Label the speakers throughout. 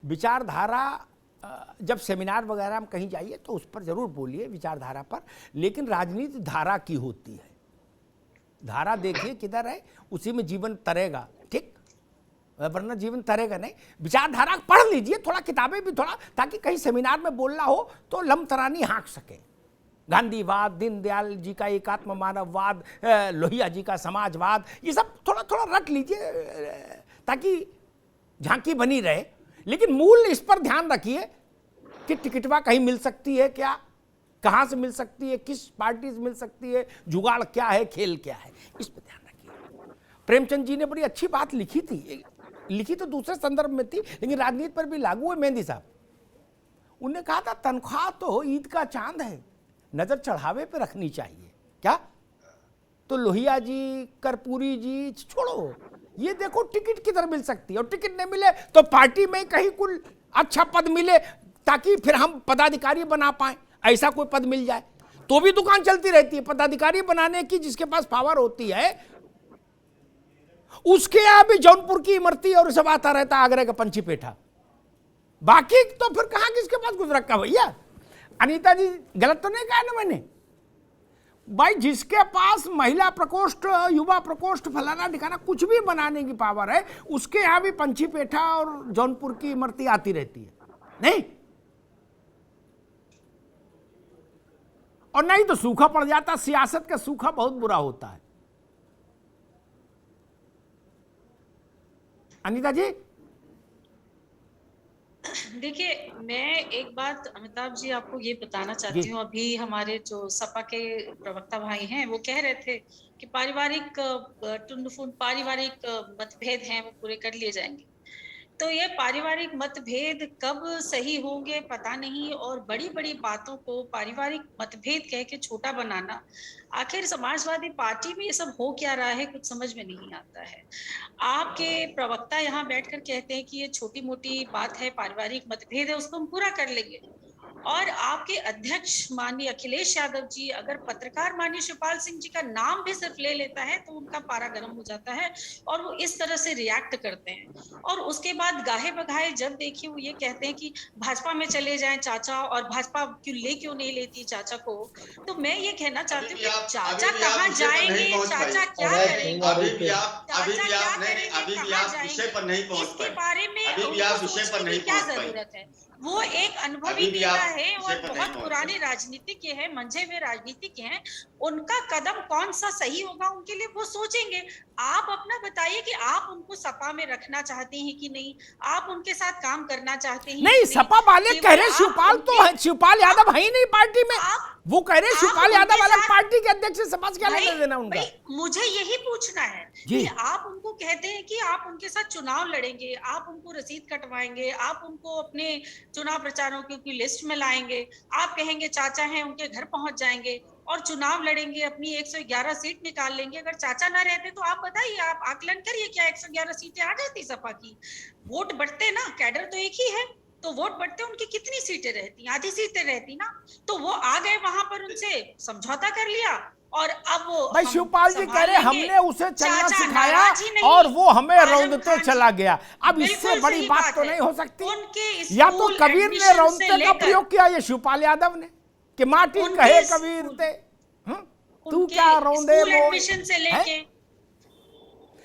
Speaker 1: विचारधारा जब सेमिनार वगैरह में कहीं जाइए तो उस पर जरूर बोलिए विचारधारा पर, लेकिन राजनीति धारा की होती है। धारा देखिए किधर है, उसी में जीवन तरेगा, ठीक, वरना जीवन तरेगा नहीं। विचारधारा पढ़ लीजिए, थोड़ा किताबें भी थोड़ा, ताकि कहीं सेमिनार में बोलना हो तो लमतरानी हाँक सके। गांधीवाद, दीनदयाल जी का एकात्म मानववाद, लोहिया जी का समाजवाद, ये सब थोड़ा थोड़ा रट लीजिए ताकि झांकी बनी रहे। लेकिन मूल इस पर ध्यान रखिए कि टिकटवा कहीं मिल सकती है क्या, कहाँ से मिल सकती है, किस पार्टी से मिल सकती है, जुगाड़ क्या है, खेल क्या है, इस पर ध्यान रखिए। प्रेमचंद जी ने बड़ी अच्छी बात लिखी थी, लिखी तो दूसरे संदर्भ में थी लेकिन राजनीति पर भी लागू है। मेहंदी साहब, उन्होंने कहा था तनख्वाह तो ईद का चांद है, नजर चढ़ावे पे रखनी चाहिए। क्या? तो लोहिया जी, कर्पूरी जी छोड़ो, ये देखो टिकट किधर मिल सकती है, और टिकट नहीं मिले तो पार्टी में कहीं कुल अच्छा पद मिले ताकि फिर हम पदाधिकारी बना पाए, ऐसा कोई पद मिल जाए तो भी दुकान चलती रहती है पदाधिकारी बनाने की। जिसके पास पावर होती है उसके यहां भी जौनपुर की इमरती और सब आता रहता, आगरा का पंची पेठा, बाकी तो फिर कहां किसके पास कुछ रखा भैया। अनीता जी गलत तो नहीं कहा ना मैंने भाई, जिसके पास महिला प्रकोष्ठ, युवा प्रकोष्ठ, फलाना ठिकाना कुछ भी बनाने की पावर है, उसके यहां भी पंची पेठा और जौनपुर की इमरती आती रहती है, नहीं? और नहीं तो सूखा पड़ जाता। सियासत का सूखा बहुत बुरा होता है। अनीता जी
Speaker 2: देखिए, मैं एक बात अमिताभ जी आपको ये बताना चाहती हूँ। अभी हमारे जो सपा के प्रवक्ता भाई हैं वो कह रहे थे कि पारिवारिक टुंडफुंड पारिवारिक मतभेद हैं वो पूरे कर लिए जाएंगे। तो ये पारिवारिक मतभेद कब सही होंगे पता नहीं, और बड़ी बड़ी बातों को पारिवारिक मतभेद कह के छोटा बनाना, आखिर समाजवादी पार्टी में ये सब हो क्या रहा है कुछ समझ में नहीं आता है। आपके प्रवक्ता यहाँ बैठकर कहते हैं कि ये छोटी मोटी बात है, पारिवारिक मतभेद है, उसको हम पूरा कर लेंगे। और आपके अध्यक्ष माननीय अखिलेश यादव जी अगर पत्रकार माननीय शिवपाल सिंह जी का नाम भी सिर्फ ले लेता है तो उनका पारा गर्म हो जाता है और वो इस तरह से रिएक्ट करते हैं। और उसके बाद गाहे बगाहे जब देखिए वो ये कहते हैं कि भाजपा में चले जाएं चाचा, और भाजपा क्यों नहीं लेती चाचा को। तो मैं ये कहना चाहती हूँ कि चाचा कहाँ जाएंगे, चाचा क्या करेंगे,
Speaker 3: अभी भी
Speaker 2: आप विषय पर नहीं पहुंच पाए, इसके बारे में क्या जरूरत है। वो एक अनुभवी नेता है और बहुत पुराने राजनीतिक है, मंझे हुए राजनीतिक हैं, उनका कदम कौन सा सही होगा उनके लिए वो सोचेंगे। आप अपना बताइए कि आप उनको सपा में रखना चाहते हैं कि नहीं, आप उनके साथ काम करना चाहते हैं
Speaker 1: नहीं? सपा वाले कह रहे शिवपाल तो है, शिवपाल यादव है ही नहीं पार्टी में, वो कह रहे शिवपाल यादव अलग पार्टी के अध्यक्ष से समाज क्या लेना देना उनका।
Speaker 2: मुझे यही पूछना है कि आप उनको कहते हैं कि आप उनके साथ चुनाव लड़ेंगे, आप उनको रसीद कटवाएंगे, आप उनको अपने चुनाव प्रचारों की लिस्ट में लाएंगे, आप कहेंगे चाचा हैं उनके घर पहुंच जाएंगे और चुनाव लड़ेंगे, अपनी 111 सीट निकाल लेंगे। अगर चाचा ना रहते तो आप बताइए, आप आकलन करिए, क्या 111 सीटें आ जाती सपा की? वोट बढ़ते ना, कैडर तो एक ही है, तो वोट बढ़ते उनकी कितनी सीटें रहती, आधी सीटें रहती ना। तो वो आ गए वहां पर, उनसे समझौता कर लिया और अब वो
Speaker 1: भाई शिवपाल जी कह रहे हमने उसे चलना सिखाया और वो हमें रौंदते चला गया। अब इससे बड़ी बात तो नहीं हो सकती। या तो कबीर ने रौंदते का प्रयोग किया या शिवपाल यादव ने, कि माटी कहे कबीर ते तू क्या रौंदे
Speaker 2: एडमिशन से लेके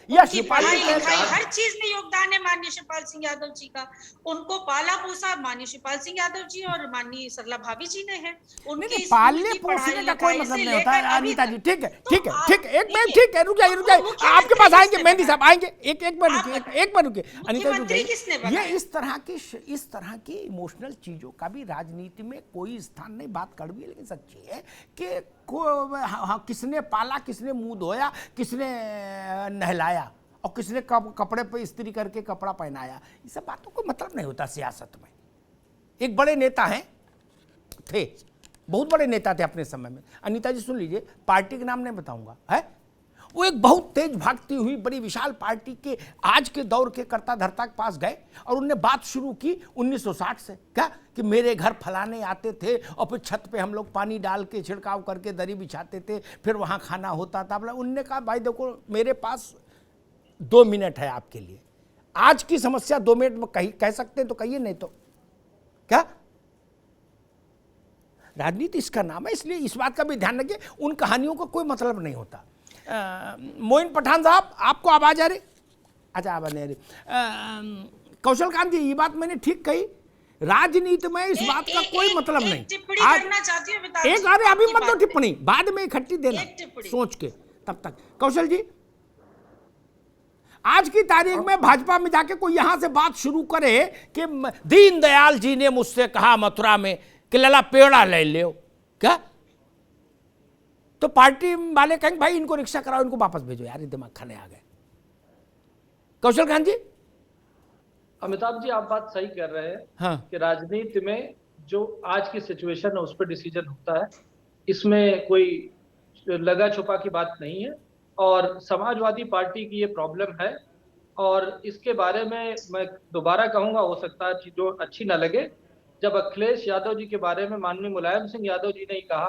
Speaker 1: या शिवपाल
Speaker 2: हर चीज में योगदान है माननीय शिवपाल सिंह यादव जी का। उनको पाला पोसा माननीय शिवपाल सिंह यादव जी और माननीय सरला भाभी जी ने है। उनके
Speaker 1: पालने पोसने का कोई मतलब नहीं होता है अनीता जी। ठीक है ठीक है ठीक है, एक मिनट, ठीक है, रुक जाइए, आपके पास आएंगे मेहंदी साहब, आएंगे। एक मिनट रुकिए अनीता जी। ये इस तरह की इमोशनल चीजों का भी राजनीति में कोई स्थान नहीं। बात कड़वी है लेकिन सच्ची है कि किसने पाला, किसने मुंह धोया, किसने नहलाया और किसने कपड़े पे इस्त्री करके कपड़ा पहनाया, ये सब बातों को मतलब नहीं होता सियासत में। एक बड़े नेता हैं, थे, बहुत बड़े नेता थे अपने समय में। अनीता जी सुन लीजिए, पार्टी के नाम नहीं बताऊंगा, है वो एक बहुत तेज भागती हुई बड़ी विशाल पार्टी के आज के दौर के कर्ता धर्ता के पास गए और उनने बात शुरू की 1960 से, क्या कि मेरे घर फलाने आते थे और फिर छत पे हम लोग पानी डाल के छिड़काव करके दरी बिछाते थे, फिर वहाँ खाना होता था। उनने कहा भाई देखो मेरे पास 2 मिनट है आपके लिए, आज की समस्या 2 मिनट में कह सकते हैं तो कहिए, नहीं तो क्या। राजनीति इसका नाम है, इसलिए इस बात का भी ध्यान रखिए, उन कहानियों का कोई मतलब नहीं होता। मोइन पठान साहब, आपको आवाज आ रही? अच्छा, आवाज नहीं आ रही। कौशल कांत जी, ये बात मैंने ठीक कही, राजनीति में इस बात का कोई मतलब नहीं।
Speaker 2: टिप्पणी करना चाहती हूँ अमिताभ
Speaker 1: एक
Speaker 2: जी,
Speaker 1: अरे अभी
Speaker 2: आपकी
Speaker 1: मत दो
Speaker 2: बात
Speaker 1: टिप्पणी, बाद में इकट्ठी देना
Speaker 2: एक टिप्पणी।
Speaker 1: सोच के, तब तक। कौशल जी, आज की तारीख में भाजपा में जाके कोई यहां से बात शुरू करे कि दीनदयाल जी ने मुझसे कहा मथुरा में कि लला पेड़ा ले लो, क्या, तो पार्टी वाले कहेंगे भाई इनको रिक्शा कराओ, इनको वापस भेजो यार, ये दिमाग खाने आ गए। कौशल खान जी।
Speaker 3: अमिताभ जी, आप बात सही कर रहे हैं।
Speaker 1: हाँ।
Speaker 3: कि राजनीति में जो आज की सिचुएशन है उस पर डिसीजन होता है, इसमें कोई लगा छुपा की बात नहीं है। और समाजवादी पार्टी की ये प्रॉब्लम है, और इसके बारे में मैं दोबारा कहूंगा, हो सकता है जो अच्छी ना लगे, जब अखिलेश यादव जी के बारे में माननीय मुलायम सिंह यादव जी ने कहा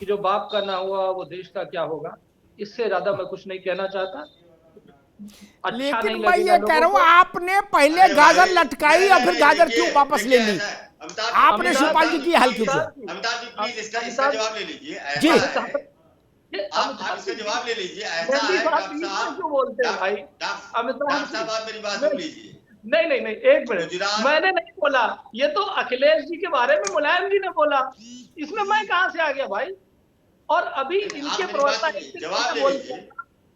Speaker 3: कि जो बाप का ना हुआ वो देश का क्या होगा, इससे ज्यादा मैं कुछ नहीं कहना चाहता। अच्छा
Speaker 1: लेकिन
Speaker 3: नहीं
Speaker 1: मैं ये
Speaker 3: लगेगा
Speaker 1: कह रहा हूँ,
Speaker 3: लोगों को।
Speaker 1: आपने पहले गाजर लटकाई और फिर गाजर क्यों वापस ले ली? आपने
Speaker 3: अमिताभ
Speaker 1: शिवपाल जी की हाल क्यों किया?
Speaker 4: अमिताभ जी प्लीज इसका जवाब ले लीजिए।
Speaker 1: जी।
Speaker 4: ऐसा है, आप इसका जवाब ले लीजिए। ऐसा है डॉक्टर साहब,
Speaker 3: क्यों बोलते हैं भाई?
Speaker 4: डॉक्टर साहब आप मेरी बात सुन लीजिए।
Speaker 3: नहीं नहीं नहीं, एक मिनट, मैंने नहीं बोला, ये तो अखिलेश जी के बारे में मुलायम जी ने बोला, इसमें मैं कहां से आ गया भाई? और अभी इनके प्रवक्ता
Speaker 4: जवाब ले
Speaker 3: बोलते,
Speaker 4: लीजिए।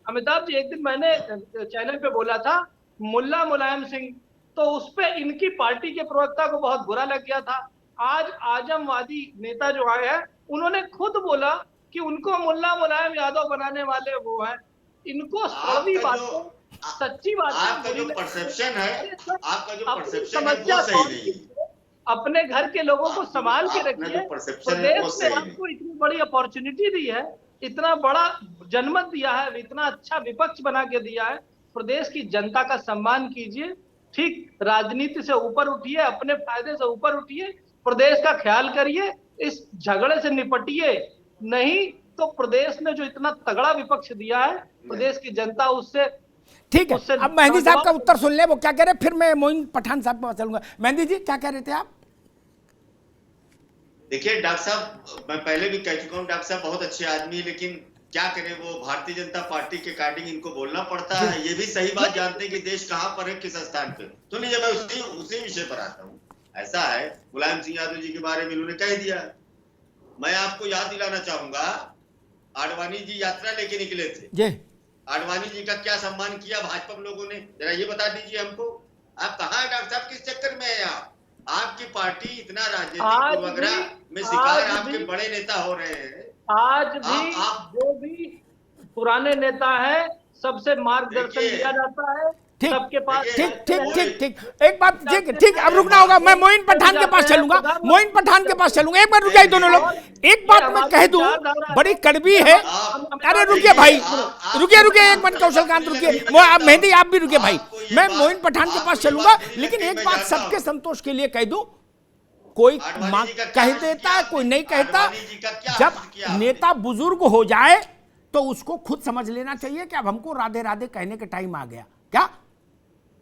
Speaker 3: अमिताभ जी, एक दिन मैंने चैनल पे बोला था मुल्ला मुलायम सिंह, तो उस पे इनकी पार्टी के प्रवक्ता को बहुत बुरा लग गया था। आज आजमवादी नेता जो आए हैं, उन्होंने खुद बोला कि उनको मुल्ला मुलायम यादव बनाने वाले वो हैं। इनको सड़वी बातों, सच्ची बात,
Speaker 4: आपका जो परसेप्शन है, आपका जो परसेप्शन है वो सही नहीं है।
Speaker 3: अपने घर के लोगों को संभाल के
Speaker 4: अपना
Speaker 3: रखिए।
Speaker 4: जो परसेप्शन है वो
Speaker 3: प्रदेश
Speaker 4: सही
Speaker 3: ने
Speaker 4: नहीं।
Speaker 3: आपको इतनी बड़ी अपॉर्चुनिटी दी है, इतना बड़ा जनमत दिया है, इतना अच्छा विपक्ष बना के दिया है। प्रदेश की जनता का सम्मान कीजिए, ठीक, राजनीति से ऊपर उठिए, अपने फायदे से ऊपर उठिए, प्रदेश का ख्याल करिए, इस झगड़े से निपटिए। नहीं तो प्रदेश ने जो इतना तगड़ा विपक्ष दिया है, प्रदेश की जनता उससे
Speaker 1: ठीक है। अब मेहंदी साहब का उत्तर सुन ले, वो क्या कह रहे, फिर मैं मोइन पठान साहब पर चलूंगा। मेहंदी जी, क्या कह रहे थे आप?
Speaker 4: देखिए डॉक्टर साहब, मैं पहले भी कह चुका हूँ, डॉक्टर साहब बहुत अच्छे आदमी, लेकिन क्या करें, वो भारतीय जनता पार्टी के अकॉर्डिंग इनको बोलना पड़ता है। ये भी सही बात जानते हैं कि देश कहाँ पर है, किस स्थान पे। तो नहीं, जब मैं उसी विषय पर आता हूँ। ऐसा है, मुलायम सिंह यादव जी के बारे में इन्होंने कह दिया। मैं आपको याद दिलाना चाहूंगा, आडवाणी जी यात्रा लेके निकले थे। आडवाणी जी का क्या सम्मान किया भाजपा लोगों ने, जरा ये बता दीजिए हमको। आप कहाँ है डॉक्टर साहब, किस चक्कर में है आप? आपकी पार्टी इतना राजनीतिक पूर्वाग्रह में शिकार, आपके बड़े नेता हो रहे हैं।
Speaker 3: आज भी जो भी पुराने नेता है, सबसे मार्गदर्शन दिया जाता है, सबके पास।
Speaker 1: ठीक ठीक ठीक ठीक, एक बात, ठीक, अब रुकना होगा। मैं मोइन पठान के पास चलूंगा, मोइन पठान के पास चलूंगा। एक बार रुक जाइए दोनों लोग। एक बात मैं कह दूं, बड़ी कड़वी है। अरे रुकिए भाई, रुकिए एक मिनट, कौशल कांत रुकिए, मेहंदी आप भी रुकिए भाई। मैं मोइन पठान के पास चलूंगा, लेकिन एक बात सबके संतोष के लिए कह दूं, कोई कह देता है, कोई नहीं कहता। जब नेता बुजुर्ग हो जाए तो उसको खुद समझ लेना चाहिए कि अब हमको राधे राधे कहने का टाइम आ गया। क्या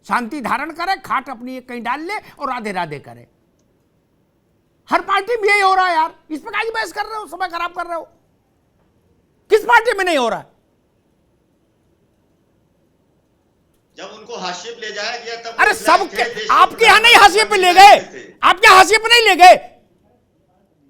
Speaker 1: शांति धारण करे, खाट अपनी एक कहीं डाल ले और राधे राधे करे। हर पार्टी में यही हो रहा है यार, इस पर काहे बहस कर रहे हो, समय खराब कर रहे हो? किस पार्टी में नहीं हो रहा है?
Speaker 4: जब उनको हाशिए पे ले जाया गया तब,
Speaker 1: अरे सबके, आपके यहां नहीं हाशिए पे ले गए, आपके हाशिए पे नहीं ले गए।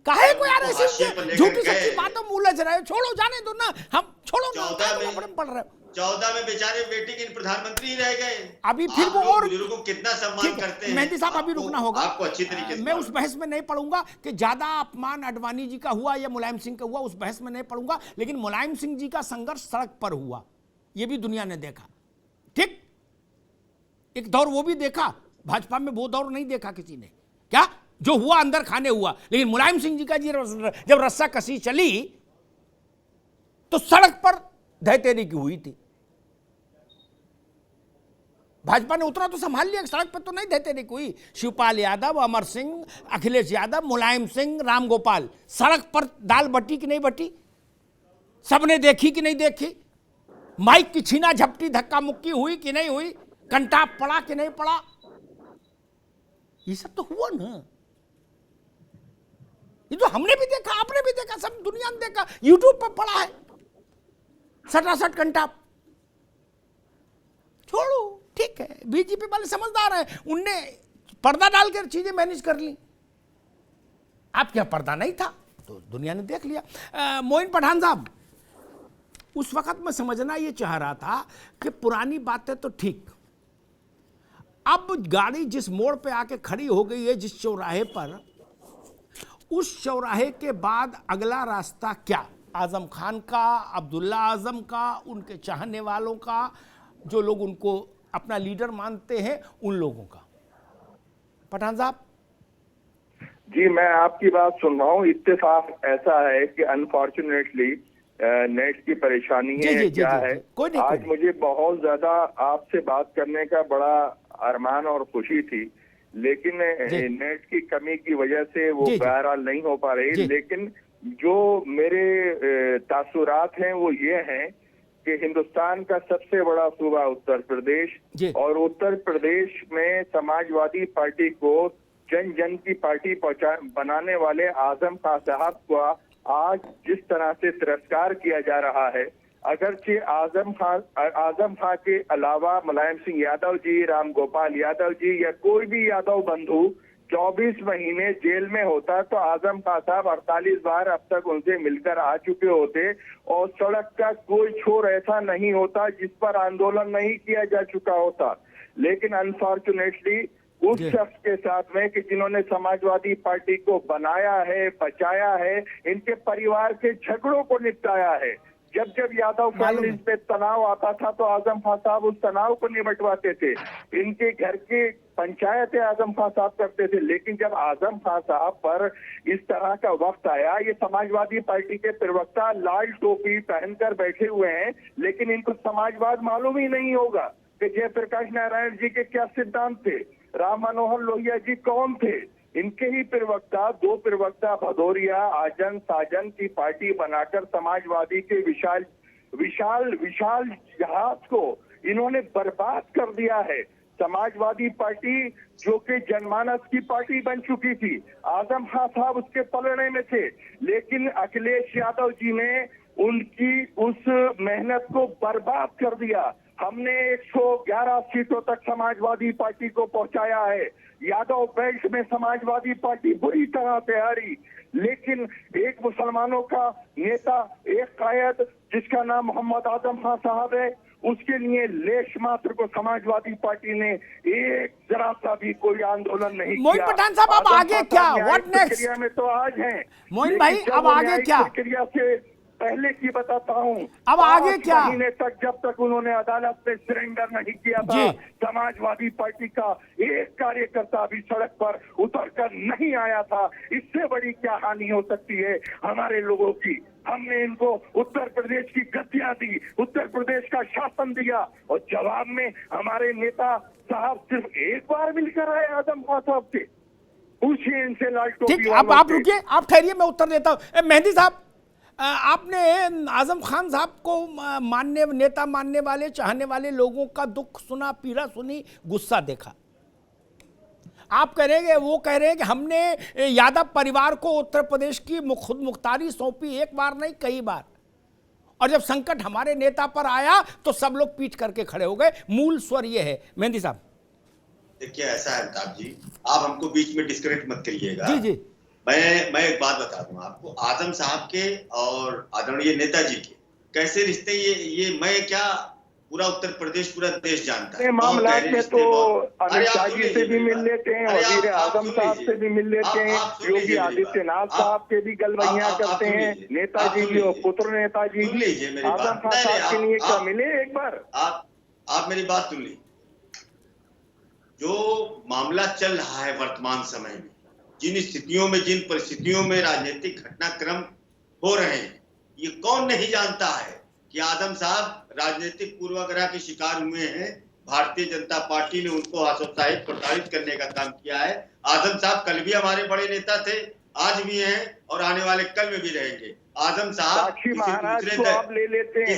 Speaker 1: काहे को यार ऐसी झूठी सच्ची बातों में उलझ रहे हो? छोड़ो, जाने दो ना, हम छोड़ो ना, पढ़ रहे हो।
Speaker 4: 14 में बेचारे बेटी के प्रधानमंत्री रह गए।
Speaker 1: अभी फिर वो और
Speaker 4: बुजुर्गों को कितना सम्मान करते हैं।
Speaker 1: मेहंदी साहब, अभी रुकना होगा,
Speaker 4: आपको अच्छी तरीके से।
Speaker 1: मैं उस बहस में नहीं पढ़ूंगा कि ज्यादा अपमान आडवाणी जी का हुआ या मुलायम सिंह का हुआ, उस बहस में नहीं पढ़ूंगा। लेकिन मुलायम सिंह जी का संघर्ष सड़क पर हुआ, ये भी दुनिया ने देखा। ठीक, एक दौर वो भी देखा, भाजपा में वो दौर नहीं देखा किसी ने। क्या जो हुआ अंदर खाने हुआ, लेकिन मुलायम सिंह जी का जब रस्सा कसी चली तो सड़क पर धैतेरी की हुई थी। भाजपा ने उतना तो संभाल लिया, सड़क पर तो नहीं धैतेरी की हुई। शिवपाल यादव, अमर सिंह, अखिलेश यादव, मुलायम सिंह, रामगोपाल, सड़क पर दाल बटी कि नहीं बटी, सबने देखी कि नहीं देखी? माइक की छीना झपटी धक्का मुक्की हुई कि नहीं हुई? कंटाप पड़ा कि नहीं पड़ा, ये सब तो हुआ ना। ये तो हमने भी देखा, आपने भी देखा, सब दुनिया ने देखा, यूट्यूब पर पड़ा है सटासट कंटाप। छोड़ो, ठीक है, बीजेपी वाले समझदार हैं, उनने पर्दा डालकर चीजें मैनेज कर ली। आपके यहाँ पर्दा नहीं था तो दुनिया ने देख लिया। मोइन पठान साहब, उस वक्त मैं समझना ये चाह रहा था कि पुरानी बातें तो ठीक, अब गाड़ी जिस मोड़ पे आके खड़ी हो गई है, जिस चौराहे पर, उस चौराहे के बाद अगला रास्ता क्या? आजम खान का, अब्दुल्ला आजम का, उनके चाहने वालों का, जो लोग उनको अपना लीडर मानते हैं, उन लोगों का। पठान साहब
Speaker 5: जी, मैं आपकी बात सुन रहा हूँ। इत्तेफाक ऐसा है कि अनफॉर्चुनेटली नेट की परेशानी है
Speaker 1: जी,
Speaker 5: क्या
Speaker 1: जी,
Speaker 5: है।
Speaker 1: कोई
Speaker 5: आज
Speaker 1: नहीं।
Speaker 5: मुझे बहुत ज्यादा आपसे बात करने का बड़ा अरमान और खुशी थी, लेकिन नेट की कमी की वजह से वो बहरहाल नहीं हो पा रही। लेकिन जो मेरे तासुरात हैं वो ये हैं कि हिंदुस्तान का सबसे बड़ा सूबा उत्तर प्रदेश, और उत्तर प्रदेश में समाजवादी पार्टी को जन जन की पार्टी बनाने वाले आजम खान साहब का आज जिस तरह से तिरस्कार किया जा रहा है, अगरचे आजम खान के अलावा मुलायम सिंह यादव जी, राम गोपाल यादव जी या कोई भी यादव बंधु 24 महीने जेल में होता तो आजम खान साहब 48 बार अब तक उनसे मिलकर आ चुके होते, और सड़क का कोई छोर ऐसा नहीं होता जिस पर आंदोलन नहीं किया जा चुका होता। लेकिन अनफॉर्चुनेटली उस शख्स के साथ में कि जिन्होंने समाजवादी पार्टी को बनाया है, बचाया है, इनके परिवार के झगड़ों को निपटाया है। जब जब यादव फैमिलीज पे तनाव आता था तो आजम खान साहब उस तनाव को निपटवाते थे, इनके घर की पंचायतें आजम खान साहब करते थे। लेकिन जब आजम खान साहब पर इस तरह का वक्त आया, ये समाजवादी पार्टी के प्रवक्ता लाल टोपी पहनकर बैठे हुए हैं, लेकिन इनको समाजवाद मालूम ही नहीं होगा कि जयप्रकाश नारायण जी के क्या सिद्धांत थे, राम मनोहर लोहिया जी कौन थे। इनके ही प्रवक्ता, 2 प्रवक्ता भदौरिया, आजन, साजन की पार्टी बनाकर समाजवादी के विशाल जहाज को इन्होंने बर्बाद कर दिया है। समाजवादी पार्टी जो कि जनमानस की पार्टी बन चुकी थी, आजम खान साहब उसके पलड़े में थे, लेकिन अखिलेश यादव जी ने उनकी उस मेहनत को बर्बाद कर दिया। हमने 111 सीटों तक समाजवादी पार्टी को पहुंचाया है। यादव बेल्ट में समाजवादी पार्टी बुरी तरह से हारी, लेकिन एक मुसलमानों का नेता, एक कायद जिसका नाम मोहम्मद आजम खान साहब है, उसके लिए लेश मात्र को समाजवादी पार्टी ने एक जरा सा भी कोई आंदोलन नहीं किया।
Speaker 1: मोइन पठान साहब, अब आगे क्या? What next?
Speaker 5: प्रक्रिया में तो आज हैं
Speaker 1: मोइन भाई, अब आगे क्या?
Speaker 5: प्रक्रिया से पहले की बताता हूँ,
Speaker 1: अब आगे क्या?
Speaker 5: महीने तक जब तक उन्होंने अदालत में सरेंडर नहीं किया था, समाजवादी पार्टी का एक कार्यकर्ता भी सड़क पर उतर कर नहीं आया था। इससे बड़ी क्या हानि हो सकती है हमारे लोगों की? हमने इनको उत्तर प्रदेश की गद्दियां दी, उत्तर प्रदेश का शासन दिया, और जवाब में हमारे नेता साहब सिर्फ एक बार मिलकर आए आजम खान साहब से। पूछिए इनसे लाल टोपी।
Speaker 1: ठीक, अब आप रुकिए, आप ठहरिए, मैं उत्तर देता हूँ। मेहंदी साहब, आपने आजम खान साहब को नेता मानने वाले, चाहने वाले लोगों का दुख सुना, पीड़ा सुनी, गुस्सा देखा। आप कह रहे हैं, वो कह रहे हैं कि हमने यादव परिवार को उत्तर प्रदेश की खुद मुख्तारी सौंपी, एक बार नहीं कई बार, और जब संकट हमारे नेता पर आया तो सब लोग पीठ करके खड़े हो गए। मूल स्वर ये है। मेहंदी साहब
Speaker 4: देखिए, ऐसा है अमिताभ जी, आप हमको बीच में डिस्कनेक्ट मत करिएगा।
Speaker 1: जी जी,
Speaker 4: मैं एक बात बता दूं आपको, आजम साहब के और आदरणीय नेताजी के कैसे रिश्ते, ये मैं क्या, पूरा उत्तर प्रदेश, पूरा देश जानता है।
Speaker 5: मामला में तो अमित शाह जी से भी मिल लेते हैं, वजीर आजम साहब से भी मिल लेते हैं, योगी आदित्यनाथ साहब के भी गलबैया करते हैं, नेताजी भी और पुत्र नेताजी भी। आजम खान साहब के लिए क्या मिले एक बार?
Speaker 4: आप मेरी बात सुन लीजिए। जो मामला चल रहा है वर्तमान समय में, जिन स्थितियों में, जिन परिस्थितियों में राजनीतिक घटनाक्रम हो रहे हैं, ये कौन नहीं जानता है कि आजम साहब राजनीतिक पूर्वाग्रह के शिकार हुए हैं। भारतीय जनता पार्टी ने उनको हतोत्साहित, प्रताड़ित करने का काम किया है। आजम साहब कल भी हमारे बड़े नेता थे, आज भी हैं और आने वाले कल में भी रहेंगे। आजम साहब
Speaker 5: महाराज को आप ले लेते हैं,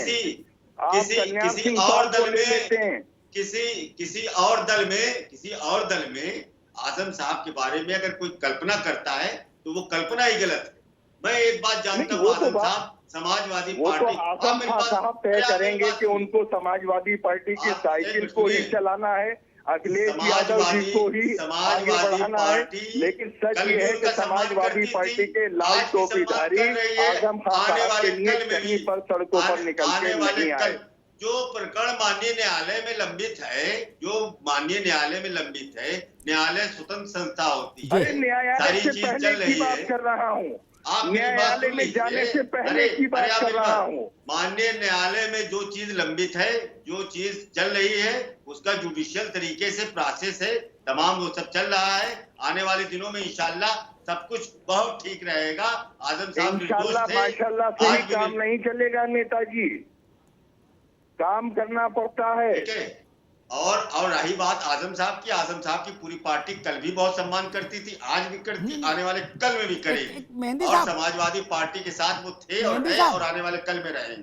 Speaker 4: किसी और दल में किसी और दल में आजम साहब के बारे में अगर कोई कल्पना करता है तो वो कल्पना ही गलत है। मैं एक बात जानता हूँ, आजम साहब समाजवादी पार्टी,
Speaker 5: आजम साहब तय करेंगे कि उनको समाजवादी पार्टी की साइकिल को ही चलाना है, अखिलेश यादव जी को ही आगे बढ़ाना है। लेकिन सच ये है कि समाजवादी पार्टी के लाल टोपीधारी आजम साहब के लिए कहीं पर सड़कों पर निकल के नहीं आए।
Speaker 4: जो प्रकरण माननीय न्यायालय में लंबित है, न्यायालय स्वतंत्र संस्था होती है,
Speaker 5: अरे न्यायालय से पहले की बात कर रहा हूँ, न्यायालय में जाने से पहले की बात कर रहा हूँ।
Speaker 4: माननीय न्यायालय में जो चीज लंबित है, जो चीज चल रही है, उसका जुडिशियल तरीके से प्रोसेस है, तमाम वो सब चल रहा है। आने वाले दिनों में इंशाल्लाह सब कुछ बहुत ठीक रहेगा। आजम साहब
Speaker 5: इंशाल्लाह माशाल्लाह से ही काम नहीं चलेगा नेताजी, काम करना पड़ता है।
Speaker 4: ठीक है। और रही बात आजम साहब की पूरी पार्टी कल भी बहुत सम्मान करती थी, आज भी करती, आने वाले कल में भी करेगी।
Speaker 1: मेहंदी
Speaker 4: और
Speaker 1: साहब,
Speaker 4: समाजवादी पार्टी के साथ वो थे और
Speaker 1: मेहंदी
Speaker 4: है
Speaker 1: साहब,
Speaker 4: और आने वाले कल में रहेंगे।